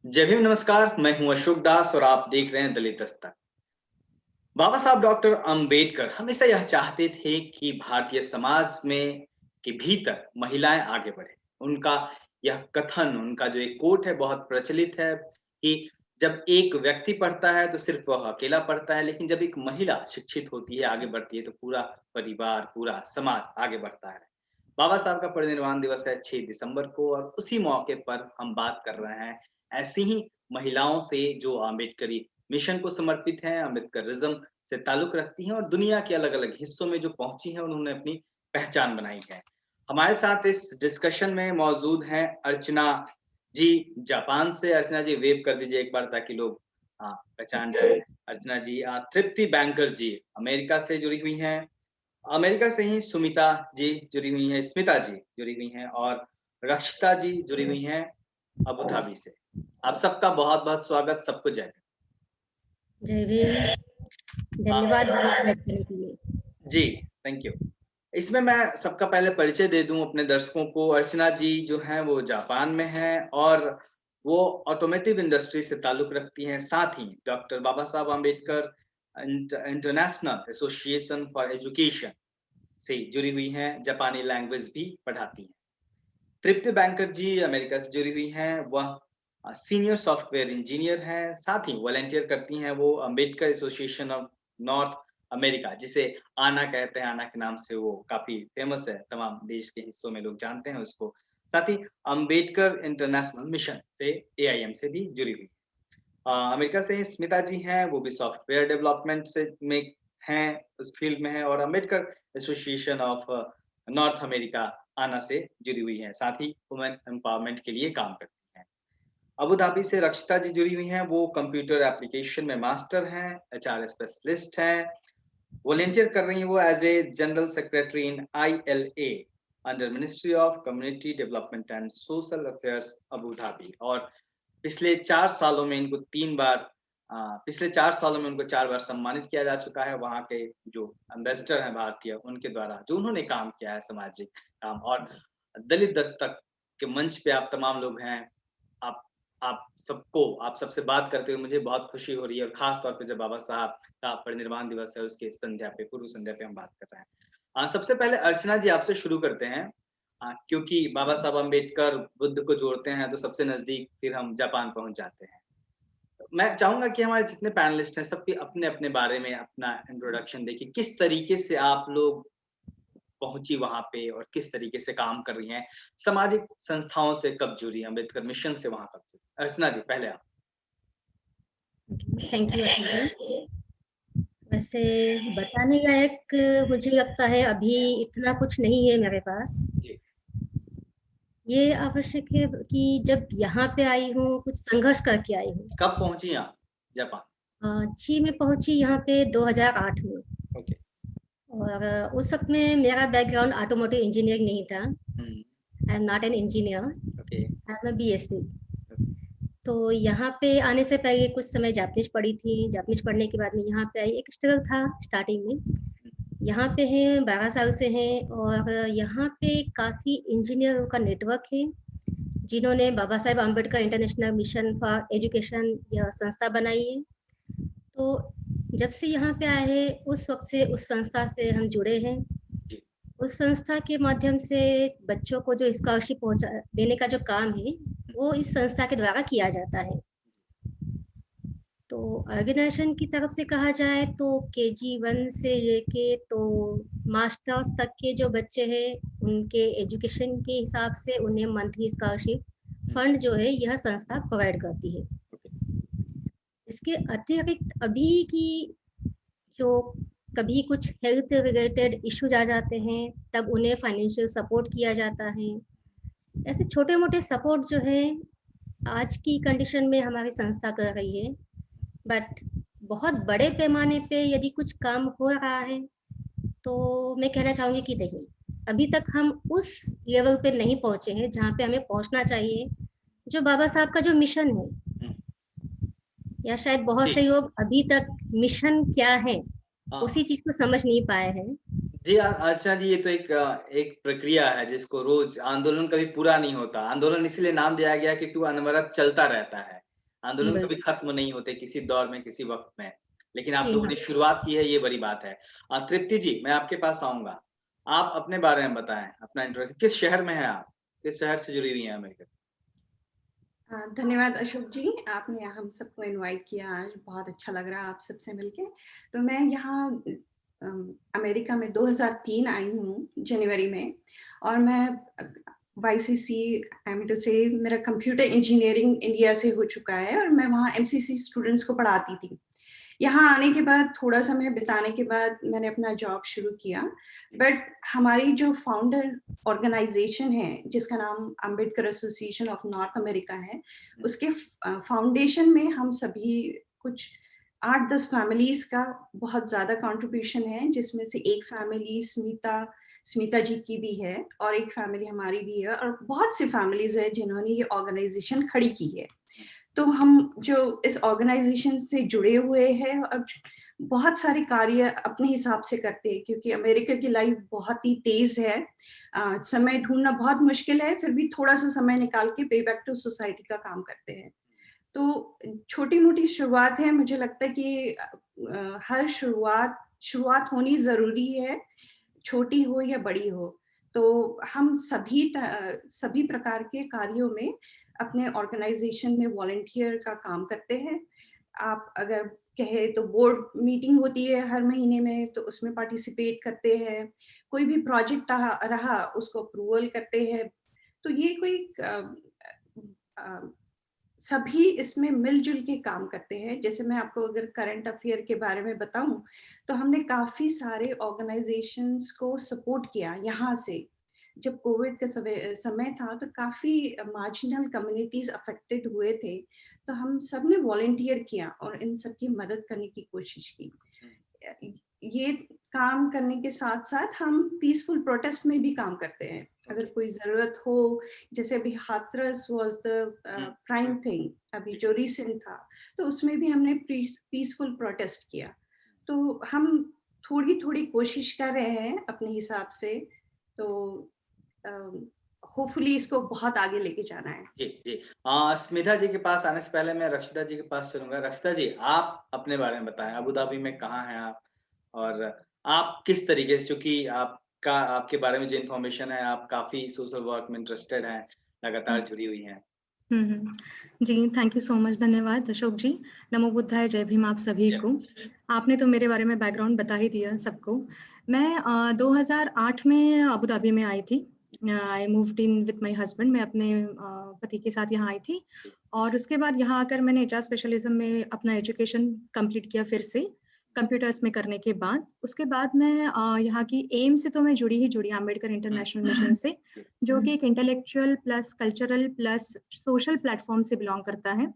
जय भीम, नमस्कार। मैं हूं अशोक दास और आप देख रहे हैं दलित दस्तक। बाबा साहब डॉक्टर अंबेडकर हमेशा यह चाहते थे कि भारतीय समाज में के भीतर महिलाएं आगे बढ़े। उनका यह कथन, उनका जो एक कोट है बहुत प्रचलित है कि जब एक व्यक्ति पढ़ता है तो सिर्फ वह अकेला पढ़ता है, लेकिन जब एक महिला शिक्षित होती है, आगे बढ़ती है तो पूरा परिवार, पूरा समाज आगे बढ़ता है। बाबा साहब का परिनिर्वाण दिवस है 6 दिसंबर को और उसी मौके पर हम बात कर रहे हैं ऐसी ही महिलाओं से जो अम्बेडकरी मिशन को समर्पित हैं, अम्बेडकरिज़्म से ताल्लुक़ रखती हैं और दुनिया के अलग-अलग हिस्सों में जो पहुँची हैं, उन्होंने अपनी पहचान बनाई है। हमारे साथ इस डिस्कशन में मौजूद हैं अर्चना जी जापान से। अर्चना जी वेव कर दीजिए एक बार ताकि लोग पहचान जाएँ। अर्चना जी तृप्ति बैंकर जी अमेरिका से जुड़ी हुई हैं। अमेरिका से ही सुमिता जी जुड़ी हुई हैं, स्मिता जी जुड़ी हुई हैं और रक्षिता जी जुड़ी हुई हैं अबू धाबी से। आप सबका बहुत-बहुत स्वागत, सबको जय हिंद। जय भीम। अ, धन्यवाद हमें इनवाइट करने के लिए। जी, थैंक यू। इसमें मैं सबका पहले परिचय दे दूँ अपने दर्शकों को। अर्चना जी जो हैं वो जापान में हैं और वो ऑटोमोटिव इंडस्ट्री से ताल्लुक़ रखती हैं। साथ ही doctor Baba Saheb Ambedkar international association for education से जुड़ी हुई हैं, जापानी लैंग्वेज भी पढ़ाती हैं। तृप्ति बैंकर जी अमेरिका से जुड़ी हुई हैं, वह सीनियर सॉफ्टवेयर इंजीनियर हैं, साथ ही वॉलंटियर करती हैं वो Ambedkar association of north America, जिसे आना कहते हैं, आना के नाम से वो काफ़ी फ़ेमस है, तमाम देश के हिस्सों में लोग जानते हैं उसको। साथ ही अम्बेडकर इंटरनेशनल मिशन से एआईएम से भी जुड़ी हुई। अमेरिका से ही स्मिता जी हैं, वो भी सॉफ्टवेयर डेवलपमेंट से में हैं, उस फील्ड में हैं और Ambedkar association of north America आना से जुड़ी हुई हैं, साथ ही वुमेन एम्पावरमेंट के लिए काम करती हैं। अबू धाबी से रक्षिता जी जुड़ी हुई हैं, वो कंप्यूटर एप्लीकेशन में मास्टर हैं, एचआर स्पेशलिस्ट हैं, वॉलंटियर कर रही हैं वो as a general secretary in ILA under ministry of community development and social affairs Abu Dhabi और पिछले 4 सालों में इनको 3 बार पिछले 4 सालों में उनको 4 बार सम्मानित किया जा चुका है, वहाँ के जो एम्बेसडर हैं भारतीय, उनके द्वारा, जो उन्होंने काम किया है सामाजिक काम और दलित दस्तक के मंच पे आप तमाम लोग हैं। आप आप सबसे बात करते हुए मुझे बहुत खुशी हो रही है और ख़ास तौर पे जब बाबा साहब का परिनिर्वाण दिवस है, उसके संध्या पे, पूर्व संध्या पे हम बात कर रहे हैं। सबसे पहले अर्चना जी आपसे शुरू करते हैं। क्योंकि बाबा साहब अम्बेडकर बुद्ध को जोड़ते हैं, तो सबसे नज़दीक फिर हम जापान पहुँच जाते हैं। मैं चाहूँगा कि हमारे जितने पैनलिस्ट हैं, सबके अपने-अपने बारे में अपना इंट्रोडक्शन दें कि किस तरीके से आप लोग पहुँची वहाँ पे और किस तरीके से काम कर रही हैं? सामाजिक संस्थाओं से कब जुड़ी, अम्बेडकर मिशन से वहाँ कब जुड़ी? अर्चना जी, पहले आप। थैंक यू अशोक जी। वैसे बताने लायक मुझे लगता है अभी इतना कुछ नहीं है मेरे पास। जी। ये आवश्यक है कि जब यहाँ पे आई हूँ, कुछ संघर्ष करके आई हूँ। कब पहुँची आप जापान? जी, मैं पहुँची यहाँ पे 2008 में ओके। और उस वक़्त में मेरा बैकग्राउंड ऑटोमोटिव इंजीनियरिंग नहीं था। Hmm, I am not an engineer, okay, I am a BSc. Okay. तो यहाँ पे आने से पहले कुछ समय जापानीज़ पढ़ी थी, जापानीज़ पढ़ने के बाद में यहाँ पे आई, एक स्ट्रगल था स्टार्टिंग में। हुँ, यहाँ पे हैं, 12 साल से हैं और यहाँ पे काफ़ी इंजीनियरों का नेटवर्क है, जिन्होंने Baba Saheb Ambedkar international mission for education यह संस्था बनाई है। तो जब से यहाँ पे आए हैं, उस वक़्त से उस संस्था से हम जुड़े हैं। जी, उस संस्था के माध्यम से बच्चों को जो स्कॉलरशिप पहुँचा देने का जो काम है, हुँ, वो इस संस्था के द्वारा किया जाता है। तो ऑर्गेनाइजेशन की तरफ से कहा जाए तो केजी 1 से लेके तो मास्टर्स तक के जो बच्चे हैं, उनके एजुकेशन के हिसाब से उन्हें मंथली स्कॉलरशिप हुँ, फंड जो है, यह संस्था प्रोवाइड करती है। ओके, इसके अतिरिक्त अभी की जो कभी कुछ हेल्थ रिलेटेड इश्यूज आ जाते हैं, तब उन्हें फाइनेंशियल सपोर्ट किया जाता है। ऐसे छोटे-मोटे सपोर्ट जो है, आज की कंडीशन में हमारी संस्था कर रही है। बट बहुत बड़े पैमाने पे यदि कुछ काम हो रहा है, तो मैं कहना चाहूँगी कि नहीं, अभी तक हम उस लेवल पे नहीं पहुँचे हैं, जहाँ पे हमें पहुँचना चाहिए, जो बाबा साहब का जो मिशन है, हुँ, या शायद बहुत से जी, लोग अभी तक मिशन क्या है, हाँ। उसी चीज़ को समझ नहीं पाए हैं। जी, आशा जी, ये तो एक प्रक्रिया है जिसको रोज़ आंदोलन कभी पूरा नहीं होता। आंदोलन इसीलिए नाम दिया गया है क्योंकि वो अनवरत चलता रहता है। आंदोलन कभी बिल्कुल। खत्म नहीं होते किसी दौर में, किसी वक़्त में। लेकिन जी आपने हाँ। अपनी शुरुआत की है, ये बड़ी बात है। तृप्ति जी, मैं आपके पास आऊँगा। आप अपने बारे में बताएँ, अपना इंट्रोडक्शन किस शहर में हैं आप? किस शहर से जुड़ी हुई हैं अमेरिका? धन्यवाद अशोक जी, आपने हम सबको इनवाइट किया आज, बहुत अच्छा लग रहा है आप सबसे मिलके। तो मैं यहाँ अमेरिका में 2003 आई हूँ जनवरी में और मैं वाईसीसी आई मीन टू से मेरा कंप्यूटर इंजीनियरिंग इंडिया से हो चुका है और मैं वहाँ एमसीसी स्टूडेंट्स को पढ़ाती थी। यहाँ आने के बाद थोड़ा समय बिताने के बाद मैंने अपना जॉब शुरू किया, बट हमारी जो फाउंडर ऑर्गेनाइजेशन है जिसका नाम Ambedkar association of north America है, उसके फाउंडेशन में हम सभी कुछ 8-10 फैमिलीज का बहुत ज़्यादा कंट्रीब्यूशन है, जिसमें से एक फैमिली स्मिता जी की भी है और एक फैमिली हमारी भी है और बहुत सी फैमिलीज है जिन्होंने ये ऑर्गेनाइजेशन खड़ी की है। तो हम जो इस ऑर्गेनाइजेशन से जुड़े हुए हैं और बहुत सारे कार्य अपने हिसाब से करते हैं क्योंकि अमेरिका की लाइफ बहुत ही तेज है। समय ढूंढना बहुत मुश्किल है, फिर भी थोड़ा सा समय निकाल के पे बैक टू सोसाइटी का काम करते हैं। तो छोटी मोटी शुरुआत है, मुझे लगता है कि हर शुरुआत होनी जरूरी है, छोटी हो या बड़ी हो। तो हम सभी प्रकार के कार्यों में अपने ऑर्गेनाइजेशन में वॉलंटियर का काम करते हैं। आप अगर कहे तो बोर्ड मीटिंग होती है हर महीने में, तो उसमें पार्टिसिपेट करते हैं। कोई भी प्रोजेक्ट रहा उसको अप्रूवल करते हैं। तो ये कोई अ, सभी इसमें मिलजुल के काम करते हैं। जैसे मैं आपको अगर करंट अफेयर के बारे में बताऊं, तो हमने काफी सारे ऑर्गेनाइजेशंस को सपोर्ट किया यहाँ से। जब कोविड का समय था तो काफी मार्जिनल कम्युनिटीज अफेक्टेड हुए थे, तो हम सब ने वॉलंटियर किया और इन सब की मदद करने की कोशिश की। ये काम करने के साथ साथ हम पीसफुल प्रोटेस्ट में भी काम करते हैं। अगर कोई जरूरत हो, जैसे अभी Hathras was the prime thing, अभी जो रीसेंट था, तो उसमें भी हमने पीसफुल प्रोटेस्ट किया। तो हम थोड़ी थोड़ी कोशिश कर रहे हैं अपने हिसाब से। तो होपफुली इसको बहुत आगे लेके जाना है। जी, जी। स्मिता जी के पास आने से पहले मैं रक्षिता जी के पास चलूँगा। रक्षिता जी, आप अपने बारे में बताएँ, अबू धाबी में कहाँ हैं आप? और आप किस तरीके से, चूँकि आपका आपके बारे में जो इन्फॉर्मेशन है, आप काफ़ी सोशल वर्क में इंटरेस्टेड हैं, लगातार हुँ, जुड़ी हुई हैं। हुँ। जी, थैंक यू सो मच, धन्यवाद अशोक जी। नमो बुद्धाय, जय भीम आप सभी जी, को। आपने तो मेरे बारे में बैकग्राउंड बता ही दिया सबको। मैं 2008 में अबू धाबी में आई थी। I moved in with my husband, मैं अपने पति के साथ यहाँ आई थी और उसके बाद यहाँ आकर मैंने एचआर स्पेशलिज़्म में अपना एजुकेशन कंप्लीट किया फिर से, कंप्यूटर्स में करने के बाद। उसके बाद मैं यहाँ की एम्स से तो मैं जुड़ी ही जुड़ी अम्बेडकर इंटरनेशनल मिशन से, जो कि एक intellectual plus cultural plus social platform से बिलॉन्ग करता है।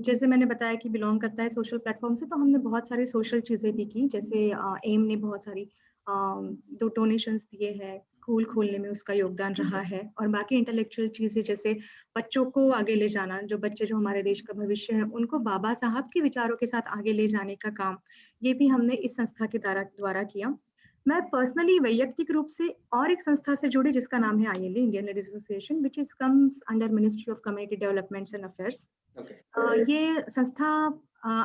जैसे मैंने बताया कि बिलॉन्ग करता है सोशल प्लेटफ़ॉर्म से, तो हमने बहुत सारी सोशल चीज़ें भी की। जैसे एम ने बहुत सारी अ, डोनेशंस दिए हैं, स्कूल खोलने में उसका योगदान रहा है और बाकी इंटेलेक्चुअल चीज़ें जैसे बच्चों को आगे ले जाना, जो बच्चे जो हमारे देश का भविष्य है, उनको बाबा साहब के विचारों के साथ आगे ले जाने का काम, ये भी हमने इस संस्था के द्वारा किया। मैं पर्सनली वैयक्तिक रूप से और एक संस्था से जुड़ी जिसका नाम है ILA, Indian ladies association, which is comes under ministry of community developments and affairs. Okay. ये संस्था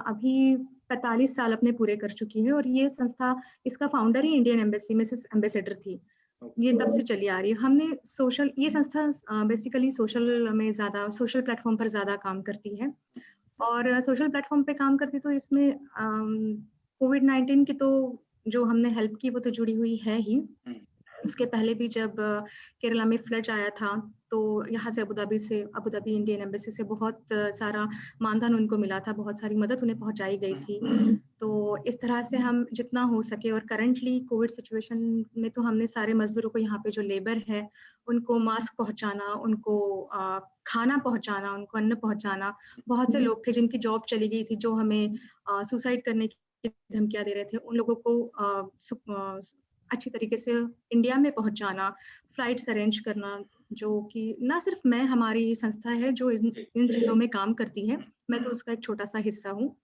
अभी 45 साल अपने पूरे कर चुकी है और ये संस्था, इसका फाउंडर ही इंडियन एम्बेसी मिसेस एम्बेसडर थी। ये तब से चली आ रही है। हमने ये संस्था बेसिकली सोशल में ज़्यादा, सोशल प्लेटफ़ॉर्म पर ज़्यादा काम करती है और सोशल प्लेटफ़ॉर्म पे काम करती तो इसमें कोविड-19 की तो जो हमने हेल्प की वो तो जुड़ी हुई है ही। हुँ, इसके पहले भी जब केरला में फ्लड आया था, तो यहाँ से अबू धाबी इंडियन एम्बेसी से बहुत सारा मानधन उनको मिला था, बहुत सारी मदद उन्हें पहुँचाई गई थी। तो इस तरह से हम जितना हो सके, और करंटली कोविड सिचुएशन में तो हमने सारे मज़दूरों को, यहाँ पे जो लेबर है, उनको मास्क पहुँचाना, उनको खाना पहुँचाना, उनको अन्न पहुँचाना। बहुत से लोग थे जिनकी जॉब चली गई थी, जो हमें सुसाइड करने की धमकियाँ दे रहे थे, उन लोगों को अच्छी तरीके से इंडिया में पहुँचाना, फ्लाइट्स अरेंज करना, जो कि ना सिर्फ मैं, हमारी संस्था है जो इन चीज़ों में काम करती है, मैं तो उसका एक छोटा-सा हिस्सा हूँ।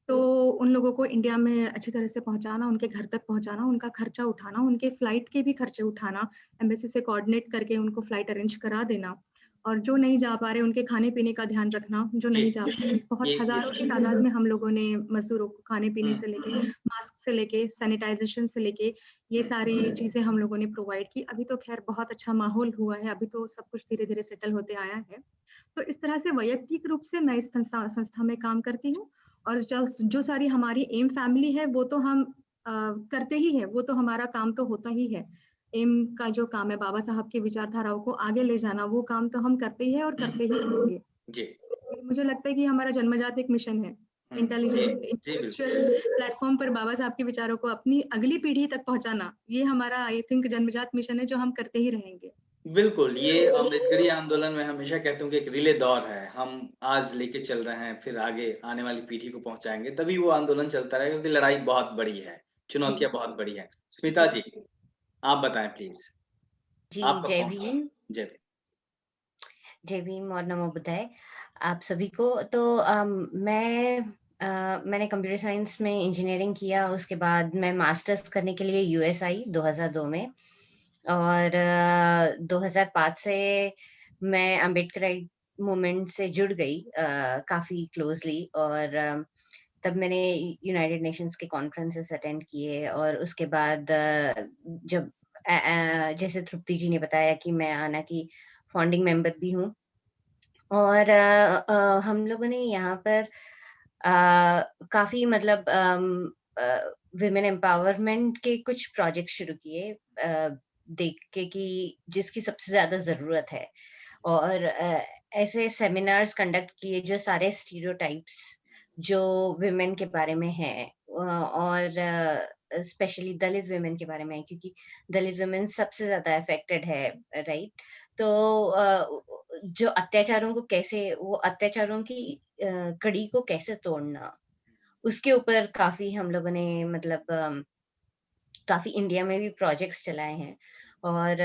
तो उन लोगों को इंडिया में अच्छी तरह से पहुँचाना, उनके घर तक पहुँचाना, उनका खर्चा उठाना, उनके फ्लाइट के भी खर्चे उठाना, एम्बेसी से कोऑर्डिनेट करके उनको फ्लाइट अरेंज करा देना और जो नहीं जा पा रहे उनके खाने पीने का ध्यान रखना, जो जी, नहीं जा पा रहे, बहुत ये हज़ारों की तादाद में हम लोगों ने मज़दूरों को खाने पीने से लेके, मास्क से लेके, सैनिटाइज़ेशन से लेके, ये सारी चीज़ें हम लोगों ने प्रोवाइड की। अभी तो ख़ैर बहुत अच्छा माहौल हुआ है, अभी तो सब कुछ धीरे-धीरे सेटल होते आया है। तो इस तरह से वैयक्तिक रूप से मैं इस संस्था में काम करती हूँ और जो सारी हमारी एम फैमिली है वो तो हम करते ही हैं, वो तो हमारा काम तो होता ही है। एम का जो काम है बाबा साहब की विचारधाराओं को आगे ले जाना, वो काम तो हम करते ही हैं और करते ही रहेंगे। जी। मुझे लगता है कि हमारा जन्मजात एक मिशन है। जी, इंटेलिजेंट जी, बिल्कुल। इंटेलेक्चुअल प्लेटफ़ॉर्म पर बाबा साहब के विचारों को अपनी अगली पीढ़ी तक पहुँचाना, ये हमारा आई थिंक जन्मजात मिशन है जो हम करते ही रहेंगे। बिल्कुल, ये अम्बेडकरी आंदोलन मैं हमेशा कहता हूँ कि एक रिले दौर है। हम आज लेके चल रहे हैं, फिर आगे आने वाली पीढ़ी को पहुँचाएँगे, तभी वो आंदोलन चलता रहेगा क्योंकि लड़ाई बहुत बड़ी है, चुनौतियाँ बहुत बड़ी हैं। स्मिता जी, आप बताएँ प्लीज़, जी, आप कब जय पहुँचे? भीम। जय भीम। जय भीम और नमो बुद्धाय आप सभी को। तो मैंने कंप्यूटर साइंस में इंजीनियरिंग किया, उसके बाद मैं मास्टर्स करने के लिए यूएस आई 2002 में और 2005 से मैं अम्बेडकराइट मूवमेंट से जुड़ गई काफ़ी क्लोज़ली और तब मैंने यूनाइटेड नेशंस के कॉन्फ्रेंसेस अटेंड किए और उसके बाद जब जैसे तृप्ति जी ने बताया कि मैं आना की फाउंडिंग मेंबर भी हूँ और हम लोगों ने यहाँ पर काफ़ी मतलब विमेन एम्पावरमेंट के कुछ प्रोजेक्ट शुरू किए देख के कि जिसकी सबसे ज़्यादा ज़रूरत है और ऐसे सेमिनार्स कंडक्ट किए जो सारे स्टीरियोटाइप्स जो विमेन के बारे में हैं और स्पेशली दलित विमेन के बारे में है क्योंकि दलित विमेन सबसे ज़्यादा अफेक्टेड है, राइट? तो जो अत्याचारों को कैसे वो अत्याचारों की कड़ी को कैसे तोड़ना, उसके ऊपर काफ़ी हम लोगों ने मतलब काफ़ी इंडिया में भी प्रोजेक्ट्स चलाए हैं और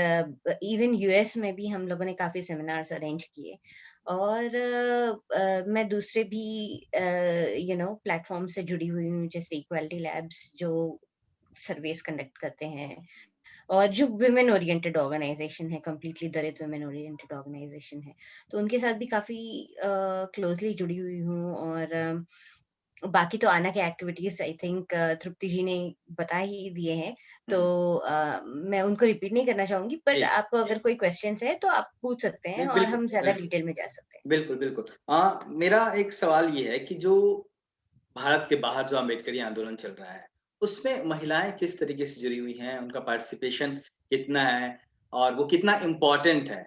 इवन यूएस में भी हम लोगों ने काफ़ी सेमिनार्स अरेंज किए और मैं दूसरे भी प्लेटफॉर्म से जुड़ी हुई हूँ जैसे इक्वालिटी लैब्स जो सर्वेस कंडक्ट करते हैं और जो विमेन ओरिएंटेड ऑर्गेनाइजेशन है, कंप्लीटली दलित विमेन ओरिएंटेड ऑर्गेनाइजेशन है, तो उनके साथ भी काफ़ी क्लोजली जुड़ी हुई हूँ और बाकी तो आना के एक्टिविटीज आई थिंक तृप्ति जी ने बता ही दिए हैं, तो मैं उनको रिपीट नहीं करना चाहूंगी, पर आपको अगर कोई क्वेश्चंस है तो आप पूछ सकते हैं और हम ज्यादा डिटेल में जा सकते हैं। बिल्कुल, बिल्कुल। मेरा एक सवाल ये है कि जो भारत के बाहर जो अम्बेडकरी आंदोलन चल रहा है, उसमें महिलाएँ किस तरीके से जुड़ी हुई हैं? उनका पार्टिसिपेशन कितना है और वो कितना इम्पोर्टेंट है?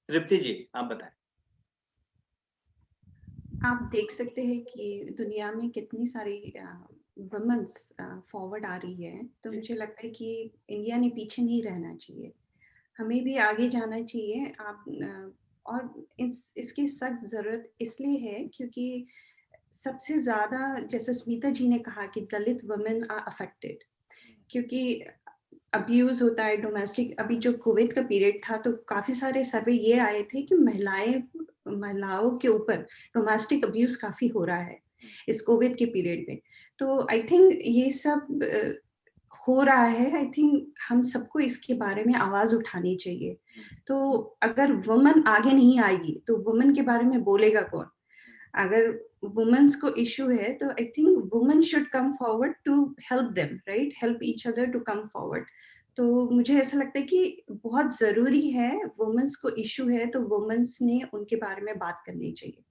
तृप्ति जी, आप बताएँ। आप देख सकते हैं कि दुनिया में कितनी सारी वुमेन्स फॉरवर्ड आ रही है, तो मुझे लगता है कि इंडिया ने पीछे नहीं रहना चाहिए, हमें भी आगे जाना चाहिए। और इसकी सख्त ज़रूरत इसलिए है क्योंकि सबसे ज़्यादा जैसे स्मिता जी ने कहा कि दलित वुमेन आर अफेक्टेड, क्योंकि अब्यूज़ होता है डोमेस्टिक। अभी जो कोविड का पीरियड था तो काफ़ी सारे सर्वे ये आए थे कि महिलाओं के ऊपर डोमेस्टिक अब्यूज़ काफ़ी हो रहा है इस कोविड के पीरियड में। तो आई थिंक ये सब हो रहा है। आई थिंक हम सबको इसके बारे में आवाज़ उठानी चाहिए। तो अगर वुमन आगे नहीं आएगी तो वुमन के बारे में बोलेगा कौन? अगर वुमेन्स को इश्यू है तो I think women should come forward to help them, right? Help each other to come forward. तो मुझे ऐसा लगता है कि बहुत ज़रूरी है, वुमेन्स को इश्यू है तो वुमेन्स ने उनके बारे में बात करनी चाहिए।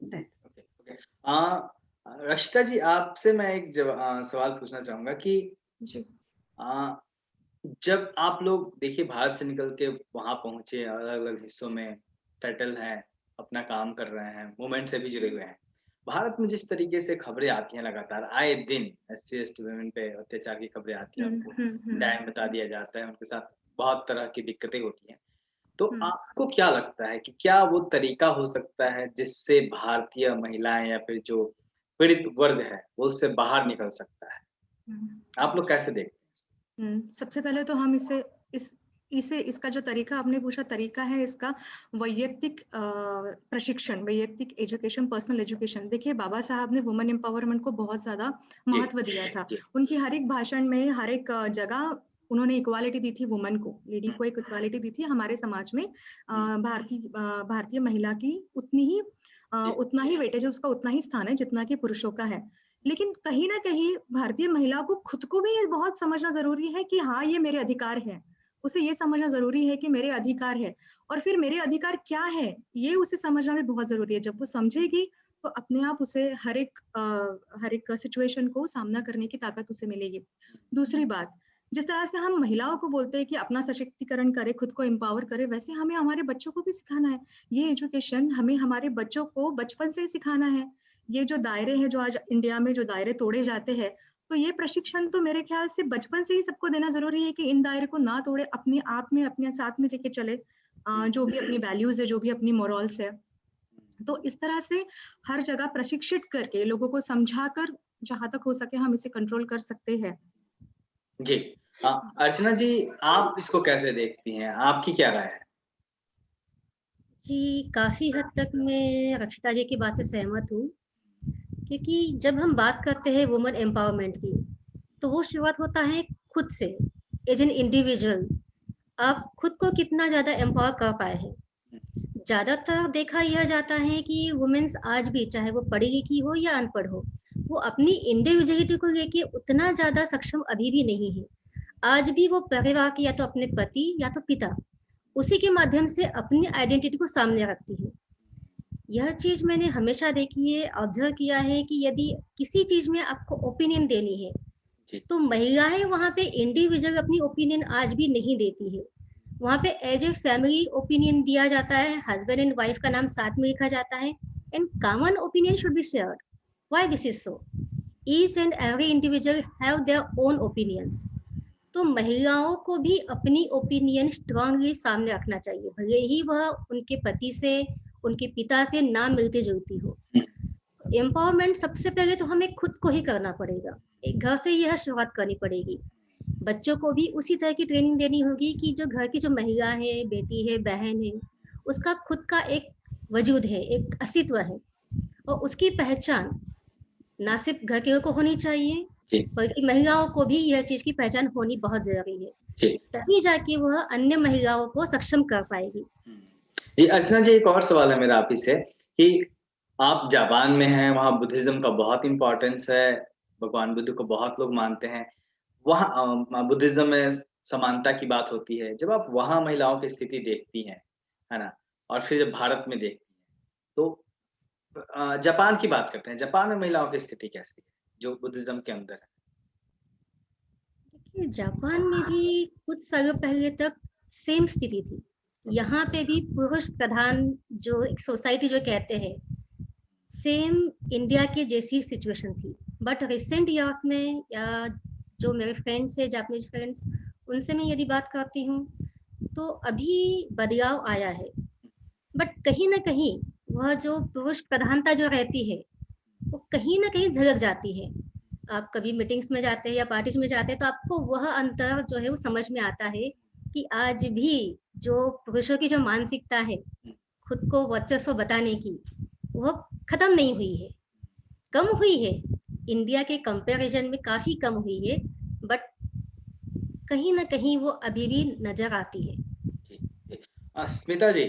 ओके। रशिता जी, आपसे मैं एक सवाल पूछना चाहूँगा कि जी। जब आप लोग देखिए भारत से निकल के वहाँ पहुँचे, अलग-अलग हिस्सों में सेटल हैं, अपना काम कर रहे हैं, मूवमेंट से भी जुड़े हुए हैं। भारत में जिस तरीके से खबरें आती हैं लगातार, आए दिन एससी/एसटी वुमेन पे अत्याचार की खबरें आती हैं, उनको डैम बता दिया जाता है, उनके साथ बहुत तरह की दिक्कतें होती हैं। तो आपको क्या लगता है कि क्या वो तरीका हो सकता है जिससे भारतीय महिलाएँ या फिर जो पीड़ित वर्ग है, वो उससे बाहर निकल सकता है? आप लोग कैसे देखते हैं? सबसे पहले तो हम इसका जो तरीका आपने पूछा तरीका है इसका वैयक्तिक प्रशिक्षण, वैयक्तिक एजुकेशन, पर्सनल एजुकेशन। देखिए बाबा साहब ने वुमेन एम्पावरमेंट को बहुत ज़्यादा महत्व दिया था। उनकी हर एक भाषण में, हर एक जगह उन्होंने इक्वालिटी दी थी वुमन को, लेडी को एक इक्वालिटी दी थी हमारे समाज में। भारतीय महिला की उतना ही वेटेज है, उसका उतना ही स्थान है जितना कि पुरुषों का है। लेकिन कहीं ना कहीं भारतीय महिला को खुद को भी ये बहुत समझना जरूरी है कि हाँ, ये मेरे अधिकार है। उसे ये समझना जरूरी है कि मेरे अधिकार है, और फिर मेरे अधिकार क्या है ये उसे समझना भी बहुत जरूरी है। जब वो समझेगी तो अपने आप उसे हर एक सिचुएशन को सामना करने की ताकत उसे मिलेगी। दूसरी बात, जिस तरह से हम महिलाओं को बोलते हैं कि अपना सशक्तिकरण करे, खुद को एम्पावर करे, वैसे हमें हमारे बच्चों को भी सिखाना है। ये एजुकेशन हमें हमारे बच्चों को बचपन से ही सिखाना है। ये जो दायरे हैं, जो आज इंडिया में जो दायरे तोड़े जाते हैं, तो ये प्रशिक्षण तो मेरे ख्याल से बचपन से ही सबको देना जरूरी है कि इन दायरे को ना तोड़े, अपने आप में अपने साथ में लेके चले, जो भी अपनी वैल्यूज है, जो भी अपनी मोरल्स है। तो इस तरह से हर जगह प्रशिक्षित करके लोगों को समझाकर जहां तक हो सके हम इसे कंट्रोल कर सकते हैं। जी। अर्चना जी, आप इसको कैसे देखती हैं? आपकी क्या राय है? जी, काफ़ी हद तक मैं रक्षिता जी की बात से सहमत हूँ, क्योंकि जब हम बात करते हैं वुमन एम्पावरमेंट की, तो वो शुरुआत होता है खुद से, एज एन इंडिविजुअल। आप खुद को कितना ज़्यादा एम्पावर कर पाए हैं। ज़्यादातर देखा यह जाता है कि वुमेन्स आज भी, चाहे वो पढ़ी लिखी हो या अनपढ़ हो, वो अपनी इंडिविजुअलिटी को लेके उतना ज़्यादा सक्षम अभी भी नहीं है। आज भी वो परिवार के या तो अपने पति या तो पिता, उसी के माध्यम से अपनी आइडेंटिटी को सामने रखती है। यह चीज़ मैंने हमेशा देखी है, ऑब्जर्व किया है कि यदि किसी चीज़ में आपको ओपिनियन देनी है, तो महिलाएं वहाँ पे इंडिविजुअल अपनी ओपिनियन आज भी नहीं देती है। वहाँ पे एज ए फैमिली ओपिनियन दिया जाता है, हस्बैंड एंड वाइफ का नाम साथ में लिखा जाता है, and common opinion should be shared. Why this is so? Each and every individual have their own opinions. तो महिलाओं को भी अपनी ओपिनियन स्ट्रांगली सामने रखना चाहिए, भले ही वह उनके पति से, उनके पिता से ना मिलती जुलती हो। एम्पावरमेंट सबसे पहले तो हमें खुद को ही करना पड़ेगा, एक घर से यह शुरुआत करनी पड़ेगी। बच्चों को भी उसी तरह की ट्रेनिंग देनी होगी कि जो घर की जो महिला है, बेटी है, बहन है, उसका खुद का एक वजूद है, एक अस्तित्व है, और उसकी पहचान ना सिर्फ घर के को होनी चाहिए, बल्कि महिलाओं को भी यह चीज की पहचान होनी बहुत जरूरी है। तभी जाके वह अन्य महिलाओं को सक्षम कर पाएगी। जी अर्चना जी, एक और सवाल है मेरा आप ही से कि आप जापान में हैं, वहाँ बुद्धिज्म का बहुत इम्पोर्टेंस है, भगवान बुद्ध को बहुत लोग मानते हैं। वहाँ बुद्धिज्म में समानता की बात होती है। जब आप वहाँ महिलाओं की स्थिति देखती हैं, है ना? और फिर जब भारत में देखती हैं, तो जापान की बात करते हैं। जापान में महिलाओं की स्थिति कैसी है, जो बुद्धिज्म के अंदर है? देखिए, जापान में भी कुछ सालों पहले तक सेम स्थिति थी। यहाँ पे भी पुरुष प्रधान जो एक सोसाइटी जो कहते हैं, सेम इंडिया के जैसी सिचुएशन थी। बट रिसेंट ईयर्स में, या जो मेरे फ्रेंड्स है जापानीज फ्रेंड्स, उनसे मैं यदि बात करती हूँ, तो अभी बदलाव आया है। बट कहीं ना कहीं वह जो पुरुष प्रधानता जो रहती है, वो कहीं ना कहीं झलक जाती है। आप कभी मीटिंग्स में जाते हैं या पार्टीज में जाते हैं, तो आपको वह अंतर जो है वो समझ में आता है कि आज भी जो पुरुषों की जो मानसिकता है खुद को वर्चस्व बताने की, वह खत्म नहीं हुई है, कम हुई है। इंडिया के कंपैरिजन में काफी कम हुई है, बट कहीं ना कहीं वो अभी भी नजर आती है। स्मिता जी,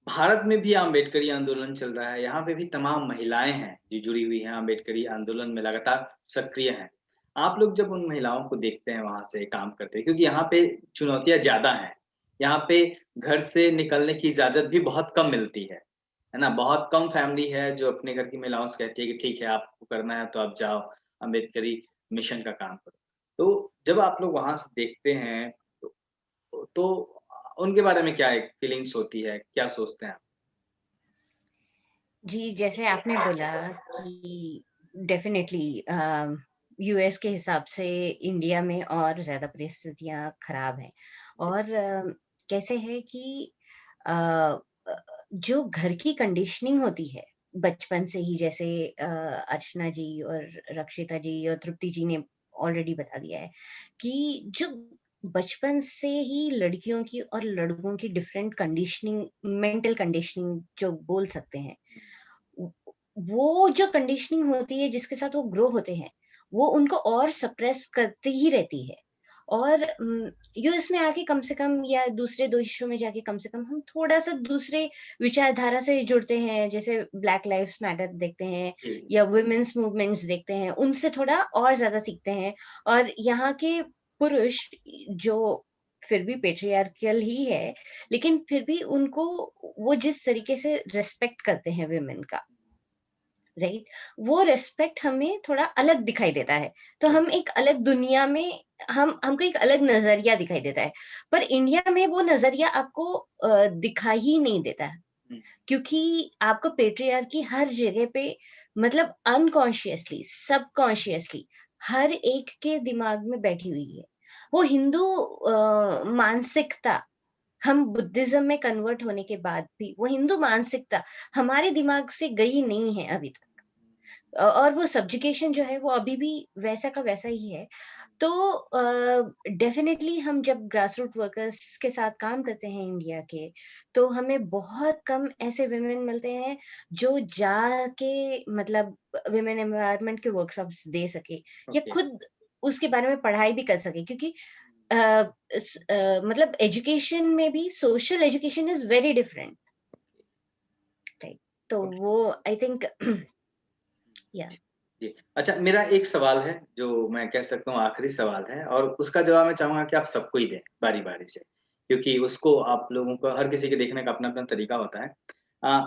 भारत में भी अम्बेडकरी आंदोलन चल रहा है। यहाँ पे भी तमाम महिलाएं हैं जो जुड़ी हुई हैं, अम्बेडकरी आंदोलन में लगातार सक्रिय हैं। आप लोग जब उन महिलाओं को देखते हैं वहाँ से काम करते हैं, क्योंकि यहाँ पे चुनौतियाँ ज़्यादा हैं। यहाँ पे घर से निकलने की इजाज़त भी बहुत कम मिलती है ना? बहुत कम फैमिली है जो अपने घर की महिलाओं से कहती है कि ठीक है, आपको करना है तो आप जाओ, अम्बेडकरी मिशन का काम करो। तो जब आप लोग वहाँ से देखते हैं, तो उनके बारे में क्या एक फीलिंग्स होती है? क्या सोचते हैं आप? जी, जैसे आपने बोला कि डेफ़िनेटली यूएस के हिसाब से इंडिया में और ज़्यादा परिस्थितियाँ खराब हैं। और कैसे है कि अ जो घर की कंडीशनिंग होती है, बचपन से ही, जैसे अर्चना जी और रक्षिता जी और तृप्ति जी ने ऑलरेडी बता दिया है कि जो बचपन से ही लड़कियों की और लड़कों की डिफरेंट कंडीशनिंग, मेंटल कंडीशनिंग जो बोल सकते हैं, वो जो कंडीशनिंग होती है जिसके साथ वो ग्रो होते हैं, वो उनको और सप्रेस करती ही रहती है। और यूएस में आके कम से कम या दूसरे देशों में जाके कम से कम हम थोड़ा सा दूसरे विचारधारा से जुड़ते हैं, जैसे ब्लैक लाइव्स मैटर देखते हैं या वुमेन्स मूवमेंट्स देखते हैं, उनसे थोड़ा और ज्यादा सीखते हैं। और यहाँ के पुरुष जो फिर भी पेट्रियार्कल ही है, लेकिन फिर भी उनको वो जिस तरीके से रेस्पेक्ट करते हैं विमेन का, राइट, वो रेस्पेक्ट हमें थोड़ा अलग दिखाई देता है। तो हम एक अलग दुनिया में, हमको एक अलग नजरिया दिखाई देता है। पर इंडिया में वो नजरिया आपको दिखाई ही नहीं देता है, क्योंकि आपको पेट्रियार्की हर जगह पे, मतलब अनकॉन्शियसली, सबकॉन्शियसली हर एक के दिमाग में बैठी हुई है। वो हिंदू मानसिकता, हम बुद्धिज्म में कन्वर्ट होने के बाद भी वो हिंदू मानसिकता हमारे दिमाग से गई नहीं है अभी तक। और वो सब्जुकेशन जो है वो अभी भी वैसा का वैसा ही है। तो डेफिनेटली हम जब ग्रास रूट वर्कर्स के साथ काम करते हैं इंडिया के, तो हमें बहुत कम ऐसे विमेन मिलते हैं जो जाके मतलब विमेन एम्पावरमेंट के वर्कशॉप्स दे सके या खुद उसके बारे में पढ़ाई भी कर सके, क्योंकि मतलब एजुकेशन में भी social education is very different, right. तो वो आई थिंक या जी। अच्छा, मेरा एक सवाल है जो मैं कह सकता हूँ आखिरी सवाल है, और उसका जवाब मैं चाहूंगा कि आप सबको ही दें बारी-बारी से, क्योंकि उसको आप लोगों को, हर किसी के देखने का अपना-अपना तरीका होता है। अ,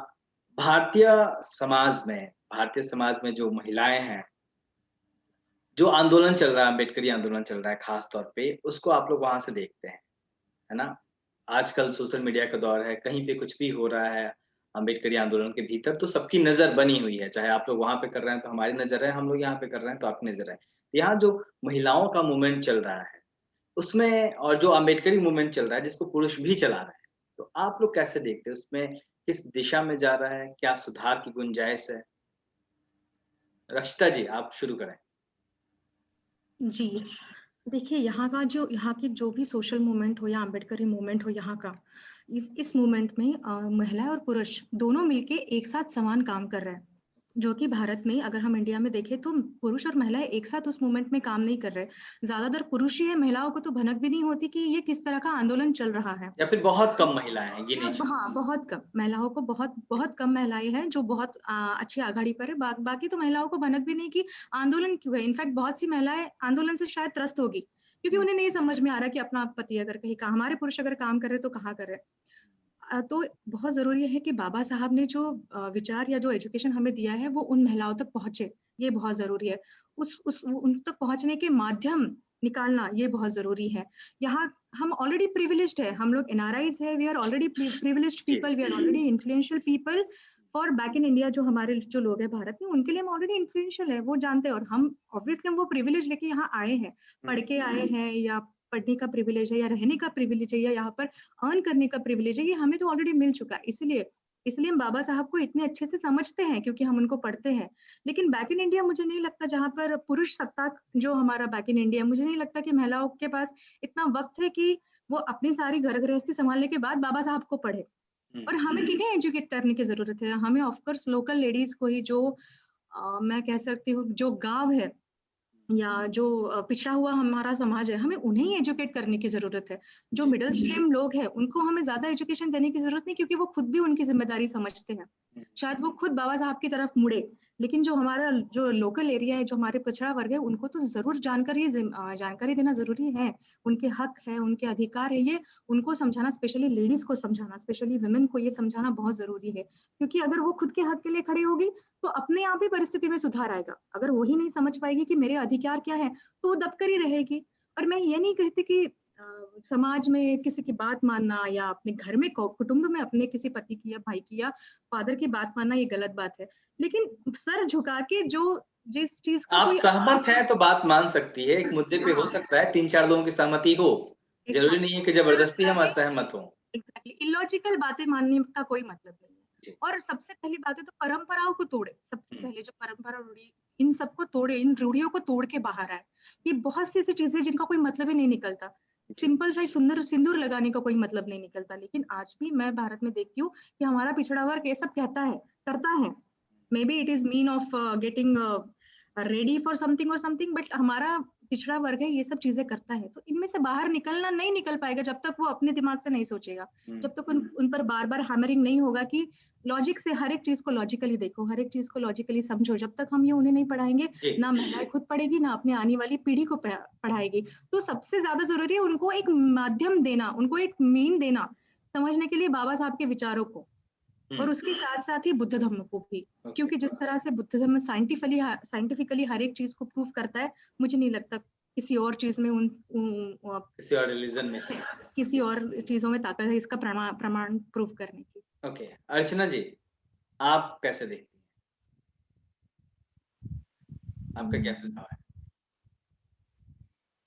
भारतीय भारतीय समाज में जो महिलाएं हैं, जो आंदोलन चल रहा है, अम्बेडकरी आंदोलन चल रहा है खास तौर पे, उसको आप लोग वहां से देखते हैं, है ना? आजकल सोशल मीडिया का दौर है, कहीं पे कुछ भी हो रहा है अम्बेडकरी आंदोलन के भीतर, तो सबकी नज़र बनी हुई है। चाहे आप लोग वहाँ पे कर रहे हैं तो हमारी नज़र है, हम लोग यहाँ पे कर रहे हैं तो आपकी नज़र है। यहाँ जो महिलाओं का मूवमेंट चल रहा है, उसमें, और जो अम्बेडकरी मूवमेंट चल रहा है जिसको पुरुष भी चला रहे हैं, तो आप लोग कैसे देखते हैं? उसमें किस दिशा में जा रहा है? क्या सुधार की गुंजाइश है? रक्षिता जी, आप शुरू करें। जी, देखिए यहाँ की जो भी सोशल मूवमेंट हो या अम्बेडकरी मूवमेंट हो यहाँ का, इस मूवमेंट में महिलाएं और पुरुष दोनों मिलके एक साथ समान काम कर रहे हैं। जो कि भारत में, अगर हम इंडिया में देखें तो पुरुष और महिलाएं एक साथ उस मूवमेंट में काम नहीं कर रहे। ज्यादातर पुरुष ही है, महिलाओं को तो भनक भी नहीं होती कि ये किस तरह का आंदोलन चल रहा है। या फिर बहुत कम महिलाएं हैं, गिनी-चुनी? हाँ, बहुत कम महिलाओं को, बहुत कम महिलाएं हैं जो बहुत अच्छी आघाड़ी पर है। बाकी तो महिलाओं को भनक भी नहीं कि आंदोलन क्यों है। इनफैक्ट बहुत सी महिलाएं आंदोलन से शायद त्रस्त होगी, क्योंकि उन्हें नहीं समझ में आ रहा कि अपना पति अगर कहीं हमारे पुरुष अगर काम कर रहे तो कहाँ कर रहे। तो बहुत ज़रूरी है कि बाबा साहब ने जो विचार या जो एजुकेशन हमें दिया है वो उन महिलाओं तक पहुँचे, ये बहुत ज़रूरी है। उन तक पहुँचने के माध्यम निकालना ये बहुत ज़रूरी है। यहाँ हम ऑलरेडी प्रिविलेज्ड है, हम लोग एनआरआईज़ है, we are already privileged people, we are already influential people for back in India. जो हमारे जो लोग हैं भारत में, उनके लिए हम ऑलरेडी इन्फ्लुएंशियल है, वो जानते हैं। और हम ऑब्वियसली हम वो प्रिविलेज लेके यहाँ आए हैं, पढ़ के आए हैं, या पढ़ने का प्रिविलेज है, या रहने का प्रिविलेज है, या यहाँ पर अर्न करने का प्रिविलेज है, ये हमें तो ऑलरेडी मिल चुका है। इसलिए हम बाबा साहब को इतने अच्छे से समझते हैं, क्योंकि हम उनको पढ़ते हैं। लेकिन बैक इन इंडिया मुझे नहीं लगता, जहाँ पर पुरुष सत्ता जो हमारा बैक इन इंडिया, मुझे नहीं लगता कि महिलाओं के पास इतना वक्त है कि वो अपनी सारी घर गृहस्थी संभालने के बाद बाबा साहब को पढ़े। और हमें किन्हें एजुकेट करने की जरूरत है? हमें ऑफकोर्स लोकल लेडीज को ही, जो मैं कह सकती हूँ जो गाँव है या जो पिछड़ा हुआ हमारा समाज है, हमें उन्हें ही एजुकेट करने की ज़रूरत है। जो मिडल स्ट्रीम लोग हैं, उनको हमें ज़्यादा एजुकेशन देने की ज़रूरत नहीं, क्योंकि वो खुद भी उनकी ज़िम्मेदारी समझते हैं। शायद वो खुद बाबा साहब की तरफ मुड़े, लेकिन जो हमारा जो लोकल एरिया है, जो हमारे पिछड़ा वर्ग है, उनको तो ज़रूर जानकारी देना ज़रूरी है। उनके हक है, उनके अधिकार है, ये उनको समझाना, स्पेशली लेडीज़ को समझाना, स्पेशली वुमेन को ये समझाना बहुत ज़रूरी है। क्योंकि अगर वो खुद के हक के लिए खड़ी होगी, तो अपने आप ही परिस्थिति में सुधार आएगा। अगर वो ही नहीं समझ पाएगी कि मेरे अधिकार क्या है, तो वो दबकर ही रहेगी। और मैं ये नहीं कहती कि समाज में किसी की बात मानना, या अपने घर में कुटुंब में अपने किसी पति की या भाई की या फादर की बात मानना ये गलत बात है। लेकिन सर झुका के जो जिस चीज का आप कोई सहमत हैं तो बात मान सकती है, एक मुद्दे पे हो सकता है 3-4 लोगों की सहमति हो। ज़रूरी नहीं है कि ज़बरदस्ती हम असहमत हों। एग्जैक्टली, इलॉजिकल बातें मानने का कोई मतलब नहीं है। जी। और सबसे पहली बात है तो परंपराओं को तोड़े। सबसे पहले जो परंपरा रूढ़ी, इन सबको तोड़े, इन रूढ़ियों को तोड़ के बाहर आए। ये बहुत सी ऐसी चीजें जिनका कोई मतलब ही नहीं निकलता। सिंपल सा एक सुंदर सिंदूर लगाने का कोई मतलब नहीं निकलता। लेकिन आज भी मैं भारत में देखती हूँ कि हमारा पिछड़ा वर्ग ये सब कहता है, करता है। May be it is mean of getting ready for something और समथिंग, बट हमारा पिछड़ा वर्ग है, ये सब चीजें करता है, तो इनमें से बाहर निकलना नहीं निकल पाएगा जब तक वो अपने दिमाग से नहीं सोचेगा, जब तक उन पर बार बार हैमरिंग नहीं होगा कि लॉजिक से हर एक चीज को लॉजिकली देखो, हर एक चीज को लॉजिकली समझो। जब तक हम ये उन्हें नहीं पढ़ाएंगे, ना महिलाएं खुद पढ़ेगी, ना अपने आने वाली पीढ़ी को पढ़ाएगी। तो सबसे ज्यादा जरूरी है उनको एक माध्यम देना, उनको एक मीन देना समझने के लिए बाबा साहब के विचारों को, और उसके साथ साथ ही बुद्ध धर्म को भी, क्योंकि जिस तरह से बुद्ध धर्म साइंटिफिकली हर एक चीज को प्रूव करता है, मुझे नहीं लगता किसी और चीज में किसी और रिलीजन में किसी और चीजों में ताकत है इसका प्रमाण प्रूव करने की। ओके, अर्चना जी, आप कैसे देखती हैं? आपका क्या सुझाव है?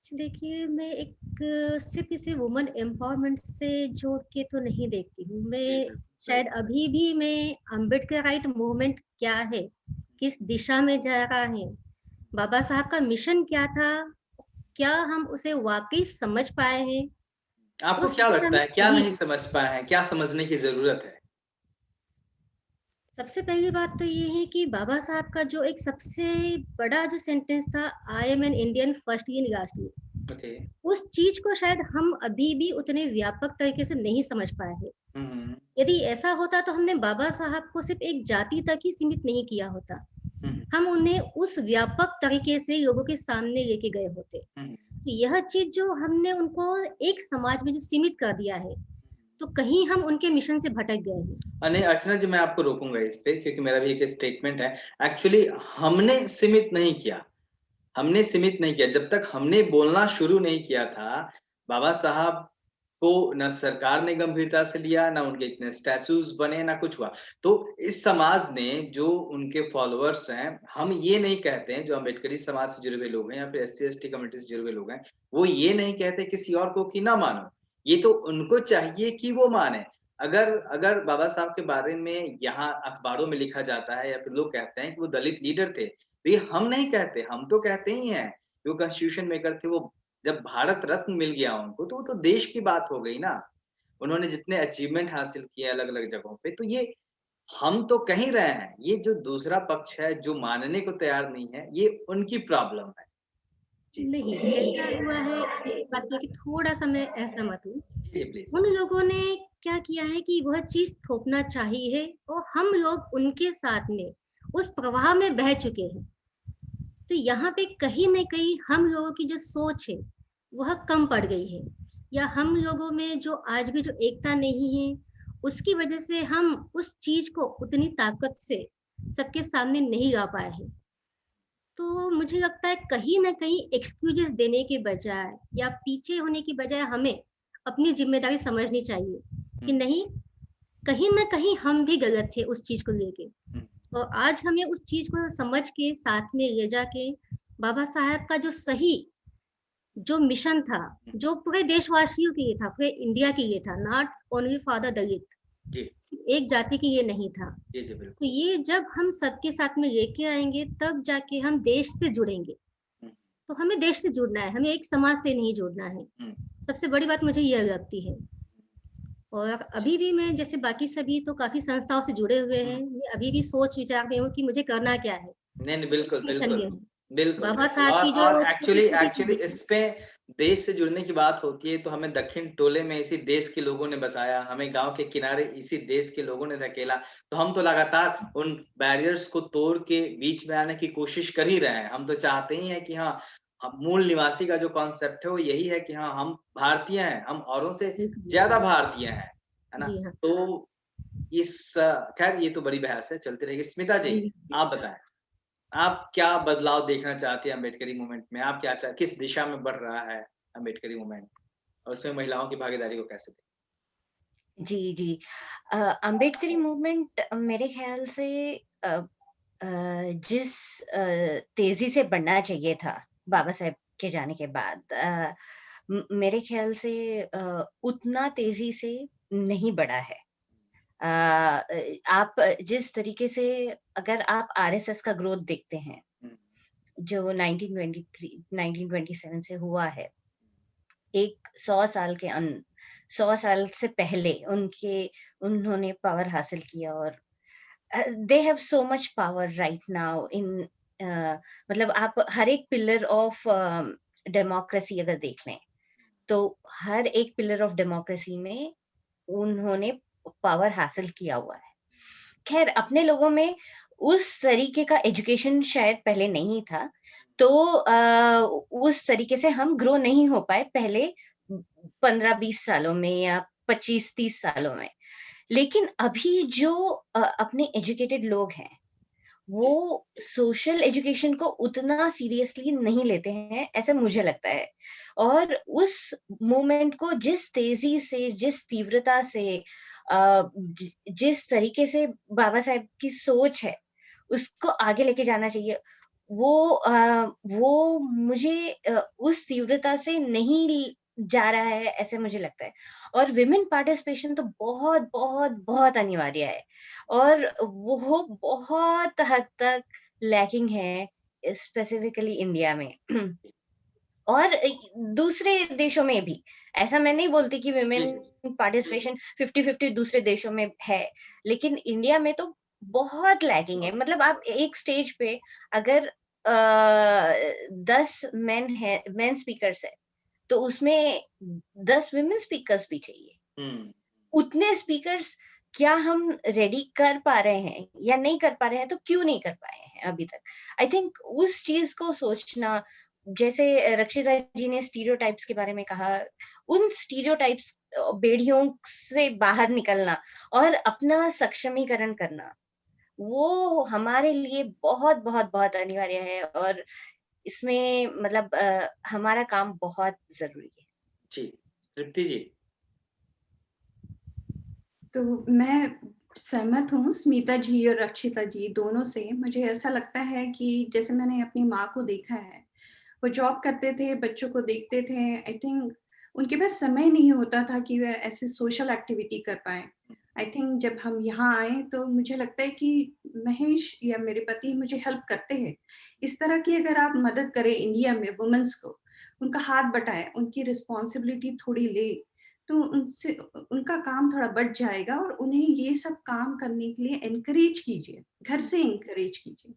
देखिए, मैं एक सिर्फ इसे वुमन एम्पावरमेंट से जोड़ के तो नहीं देखती हूँ। मैं शायद अभी भी मैं अम्बेडकर राइट मूवमेंट क्या है, किस दिशा में जा रहा है, बाबा साहब का मिशन क्या था, क्या हम उसे वाकई समझ पाए हैं? आपको क्या लगता है, क्या नहीं समझ पाए हैं, क्या समझने की जरूरत है? सबसे पहली बात तो ये है कि बाबा साहब का जो एक सबसे बड़ा जो सेंटेंस था, I am an Indian first in lastly, उस चीज को शायद हम अभी भी उतने व्यापक तरीके से नहीं समझ पाए हैं। यदि ऐसा होता तो हमने बाबा साहब को सिर्फ एक जाति तक ही सीमित नहीं किया होता, हम उन्हें उस व्यापक तरीके से लोगों के सामने लेके गए होते। यह चीज जो हमने उनको एक समाज में जो सीमित कर दिया है, तो कहीं हम उनके मिशन से भटक गए हैं। नहीं अर्चना जी, मैं आपको रोकूंगा इस पे, क्योंकि मेरा भी एक स्टेटमेंट है। एक्चुअली हमने सीमित नहीं किया, हमने सीमित नहीं किया। जब तक हमने बोलना शुरू नहीं किया था, बाबा साहब को न सरकार ने गंभीरता से लिया, ना उनके इतने स्टैचूज बने, ना कुछ हुआ। तो इस समाज ने, जो उनके फॉलोअर्स हैं, हम ये नहीं कहते हैं, जो अम्बेडकरी समाज से जुड़े हुए लोग हैं या फिर SC/ST कम्युनिटी से जुड़े हुए लोग हैं, वो ये नहीं कहते किसी और को कि ना मानो। ये तो उनको चाहिए कि वो माने। अगर बाबा साहब के बारे में यहाँ अखबारों में लिखा जाता है या फिर लोग कहते हैं कि वो दलित लीडर थे, तो ये हम नहीं कहते, हम तो कहते ही हैं वो कॉन्स्टिट्यूशन मेकर थे। वो जब भारत रत्न मिल गया उनको, तो वो तो देश की बात हो गई ना। उन्होंने जितने अचीवमेंट हासिल किए अलग-अलग जगहों पे, तो ये हम तो कह ही रहे हैं। ये जो दूसरा पक्ष है, जो मानने को तैयार नहीं है, ये उनकी प्रॉब्लम है। नहीं, कैसा हुआ है, एक बात पे कि थोड़ा-सा मैं असहमत हूँ। जी, प्लीज। उन लोगों ने क्या किया है कि वह चीज़ थोपना चाहिए और हम लोग उनके साथ में उस प्रवाह में बह चुके हैं। तो यहाँ पे कहीं न कहीं हम लोगों की जो सोच है, वह कम पड़ गई है, या हम लोगों में जो आज भी जो एकता नहीं है, उसकी वजह से हम उस चीज़ को उतनी ताकत से सबके सामने नहीं ला पाए हैं। तो मुझे लगता है कहीं न कहीं एक्सक्यूज़ेस देने के बजाय या पीछे होने की बजाय हमें अपनी ज़िम्मेदारी समझनी चाहिए कि नहीं, कहीं न कहीं हम भी गलत थे उस चीज़ को लेके। और आज हमें उस चीज़ को समझ के साथ में ले जाके बाबा साहब का जो सही जो मिशन था, जो पूरे देशवासियों के लिए था, पूरे इंडिया के लिए था, नॉट ओनली फॉर द दलित, जी, सिर्फ एक जाति के लिए नहीं था। जी, जी, तो बिल्कुल। ये जब हम सबके साथ में लेके आएँगे, तब जाके हम देश से जुड़ेंगे। तो हमें देश से जुड़ना है, हमें एक समाज से नहीं जुड़ना है। सबसे बड़ी बात मुझे ये लगती है। और अभी भी मैं जैसे बाकी सभी तो काफ़ी संस्थाओं से जुड़े हुए हैं, मैं अभी भी सोच-विचार में हूँ कि मुझे करना क्या है? नहीं, बिल्कुल, मिशन ये बिल्कुल। है। बिल्कुल, बाबा बिल्कुल। साहब की जो और एक्चुअली छोटी-छोटी एक्चुअली चीज़ें थी। इस पे देश से जुड़ने की बात होती है, तो हमें दक्षिण टोले में इसी देश के लोगों ने बसाया, हमें गाँव के किनारे इसी देश के लोगों ने धकेला। तो हम तो लगातार उन बैरियर्स को तोड़ के बीच में आने की कोशिश कर ही रहे हैं। हम तो चाहते ही हैं कि हाँ, हम मूल निवासी का जो कॉन्सेप्ट है वो यही है कि हाँ, हम भारतीय हैं, हम औरों से ज़्यादा भारतीय हैं, है ना? जी हाँ। तो इस खैर ये तो बड़ी बहस है, चलती रहेगी। स्मिता जी, आप बताएँ, आप क्या बदलाव देखना चाहती हैं अम्बेडकरी मूवमेंट में? आप क्या किस दिशा में बढ़ रहा है अम्बेडकरी मूवमेंट? और उसमें महिलाओं की भागीदारी को कैसे देखते जी, जी। अम्बेडकरी मूवमेंट मेरे ख़्याल से अ जिस तेज़ी से बढ़ना चाहिए था बाबा साहेब के जाने के बाद मेरे ख़्याल से उतना तेज़ी से नहीं बढ़ा है। आप जिस तरीके से अगर आप आरएसएस का ग्रोथ देखते हैं, हुँ, जो 1923 1927 से हुआ है, एक 100 साल के 100 साल से पहले उन्होंने पावर हासिल किया और they have so much power right now in मतलब आप हर एक पिलर ऑफ डेमोक्रेसी अगर देख लें, तो हर एक पिलर ऑफ डेमोक्रेसी में उन्होंने पावर हासिल किया हुआ है। खैर अपने लोगों में उस तरीके का एजुकेशन शायद पहले नहीं था, तो उस तरीके से हम ग्रो नहीं हो पाए पहले 15-20 सालों में या 25-30 सालों में। लेकिन अभी जो अपने एजुकेटेड लोग हैं, वो सोशल एजुकेशन को उतना सीरियसली नहीं लेते हैं, ऐसा मुझे लगता है। और उस मूवमेंट को जिस तेजी से, जिस तीव्रता से, जिस तरीके से बाबा साहेब की सोच है, उसको आगे लेके जाना चाहिए। वो मुझे उस तीव्रता से नहीं जा रहा है, ऐसे मुझे लगता है। और विमेन पार्टिसिपेशन तो बहुत बहुत बहुत अनिवार्य है, और वो बहुत हद तक लैकिंग है, स्पेसिफिकली इंडिया में। और दूसरे देशों में भी, ऐसा मैं नहीं बोलती कि विमेन पार्टिसिपेशन 50-50 दूसरे देशों में है, लेकिन इंडिया में तो बहुत लैकिंग है। मतलब आप एक स्टेज पे अगर 10 मेन स्पीकर्स है, तो उसमें 10 विमेन स्पीकर्स भी चाहिए। उतने स्पीकर्स क्या हम रेडी कर पा रहे हैं या नहीं कर पा रहे हैं, तो क्यों नहीं कर पाए हैं अभी तक? आई थिंक उस चीज को सोचना, जैसे रक्षिता जी ने स्टीरियोटाइप्स के बारे में कहा, उन स्टीरियोटाइप्स, बेड़ियों से बाहर निकलना और अपना सक्षमीकरण करना, वो हमारे लिए बहुत बहुत बहुत अनिवार्य है, और इसमें मतलब हमारा काम बहुत जरूरी है। जी, तृप्ति जी। तो मैं सहमत हूँ स्मिता जी और रक्षिता जी दोनों से। मुझे ऐसा लगता है कि जैसे मैंने अपनी माँ को देखा है, वो जॉब करते थे, बच्चों को देखते थे। आई थिंक उनके पास समय नहीं होता था कि वे ऐसे सोशल एक्टिविटी कर पाए। आई थिंक जब हम यहाँ आए तो मुझे लगता है कि महेश या मेरे पति मुझे हेल्प करते हैं। इस तरह की अगर आप मदद करें इंडिया में वुमेन्स को, उनका हाथ बटाएं, उनकी रिस्पॉन्सिबिलिटी थोड़ी ले, तो उनसे उनका काम थोड़ा बढ़ जाएगा, और उन्हें ये सब काम करने के लिए एनकरेज कीजिए, घर से एनकरेज कीजिए।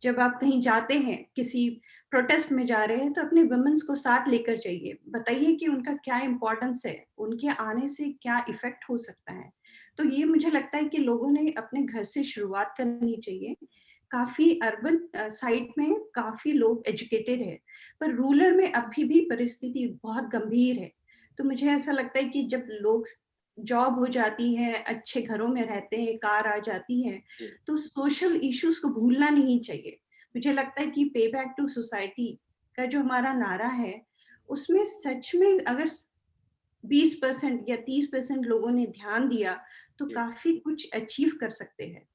जब आप कहीं जाते हैं, किसी प्रोटेस्ट में जा रहे हैं, तो अपने वुमेन्स को साथ लेकर जाइए, बताइए कि उनका क्या इम्पोर्टेंस है, उनके आने से क्या इफेक्ट हो सकता है। तो ये मुझे लगता है कि लोगों ने अपने घर से शुरुआत करनी चाहिए। काफी अर्बन साइड में काफी लोग एजुकेटेड है, पर रूरल में अभी भी परिस्थिति बहुत गंभीर है। तो मुझे ऐसा लगता है कि जब लोग जॉब हो जाती है, अच्छे घरों में रहते हैं, कार आ जाती है, तो सोशल इश्यूज को भूलना नहीं चाहिए। मुझे लगता है कि पे बैक टू सोसाइटी का जो हमारा नारा है, उसमें सच में अगर 20% या 30% लोगों ने ध्यान दिया, तो काफी कुछ अचीव कर सकते हैं।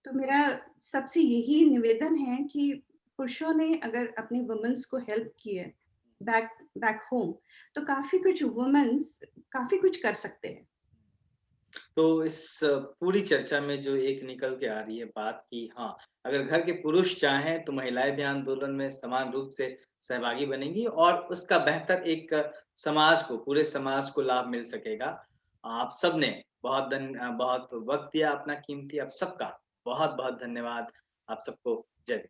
तो मेरा सबसे यही निवेदन है कि पुरुषों ने अगर अपने वुमेन्स को हेल्प की है बैक होम, तो काफी कुछ वुमेन्स काफी कुछ कर सकते हैं। तो इस पूरी चर्चा में जो एक निकल के आ रही है बात कि हाँ, अगर घर के पुरुष चाहें तो महिलाएं भी आंदोलन में समान रूप से सहभागी बनेंगी और उसका बेहतर एक समाज को, पूरे समाज को लाभ मिल सकेगा। आप सबने बहुत वक्त दिया अपना कीमती, आप सबका बहुत-बहुत धन्यवाद। आप सबको जय हिंद।